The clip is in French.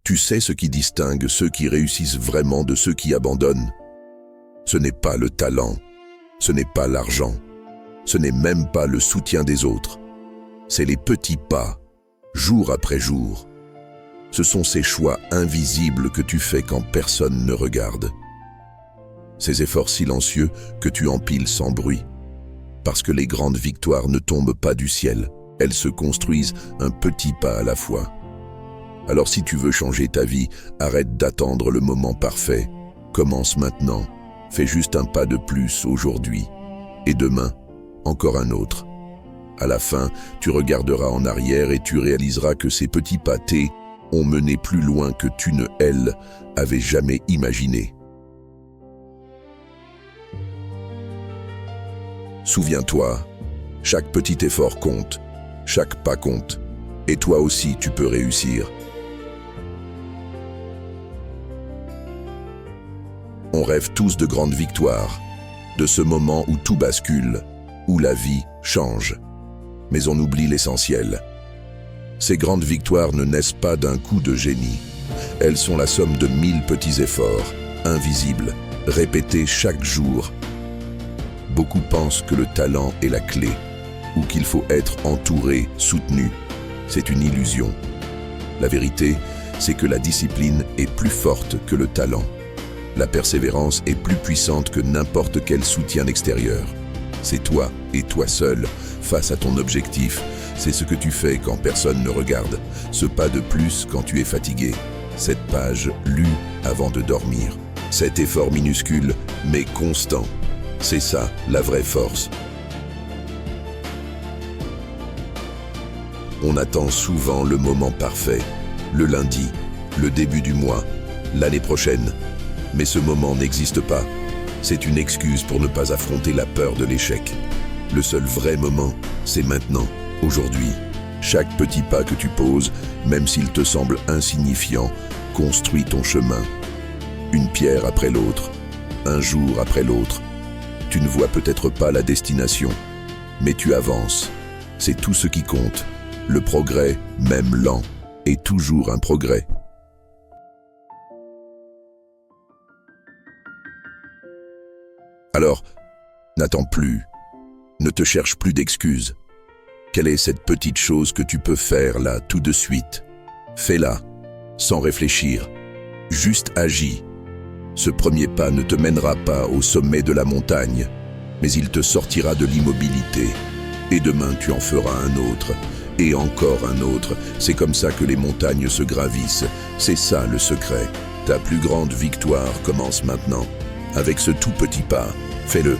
Tu sais ce qui distingue ceux qui réussissent vraiment de ceux qui abandonnent? Ce n'est pas le talent, ce n'est pas l'argent, ce n'est même pas le soutien des autres. C'est les petits pas, jour après jour. Ce sont ces choix invisibles que tu fais quand personne ne regarde. Ces efforts silencieux que tu empiles sans bruit. Parce que les grandes victoires ne tombent pas du ciel, elles se construisent un petit pas à la fois. Alors si tu veux changer ta vie, arrête d'attendre le moment parfait. Commence maintenant, fais juste un pas de plus aujourd'hui. Et demain, encore un autre. À la fin, tu regarderas en arrière et tu réaliseras que ces petits pas ont mené plus loin que tu ne, avais jamais imaginé. Souviens-toi, chaque petit effort compte, chaque pas compte, et toi aussi tu peux réussir. On rêve tous de grandes victoires, de ce moment où tout bascule, où la vie change. Mais on oublie l'essentiel. Ces grandes victoires ne naissent pas d'un coup de génie. Elles sont la somme de 1000 petits efforts, invisibles, répétés chaque jour. Beaucoup pensent que le talent est la clé, ou qu'il faut être entouré, soutenu. C'est une illusion. La vérité, c'est que la discipline est plus forte que le talent. La persévérance est plus puissante que n'importe quel soutien extérieur. C'est toi et toi seul, face à ton objectif. C'est ce que tu fais quand personne ne regarde. Ce pas de plus quand tu es fatigué. Cette page lue avant de dormir. Cet effort minuscule, mais constant. C'est ça, la vraie force. On attend souvent le moment parfait. Le lundi, le début du mois, l'année prochaine. Mais ce moment n'existe pas. C'est une excuse pour ne pas affronter la peur de l'échec. Le seul vrai moment, c'est maintenant, aujourd'hui. Chaque petit pas que tu poses, même s'il te semble insignifiant, construit ton chemin. Une pierre après l'autre, un jour après l'autre. Tu ne vois peut-être pas la destination, mais tu avances. C'est tout ce qui compte. Le progrès, même lent, est toujours un progrès. Alors, n'attends plus, ne te cherche plus d'excuses. Quelle est cette petite chose que tu peux faire là, tout de suite? Fais-la, sans réfléchir, juste agis. Ce premier pas ne te mènera pas au sommet de la montagne, mais il te sortira de l'immobilité. Et demain tu en feras un autre, et encore un autre. C'est comme ça que les montagnes se gravissent, c'est ça le secret. Ta plus grande victoire commence maintenant. Avec ce tout petit pas, fais-le.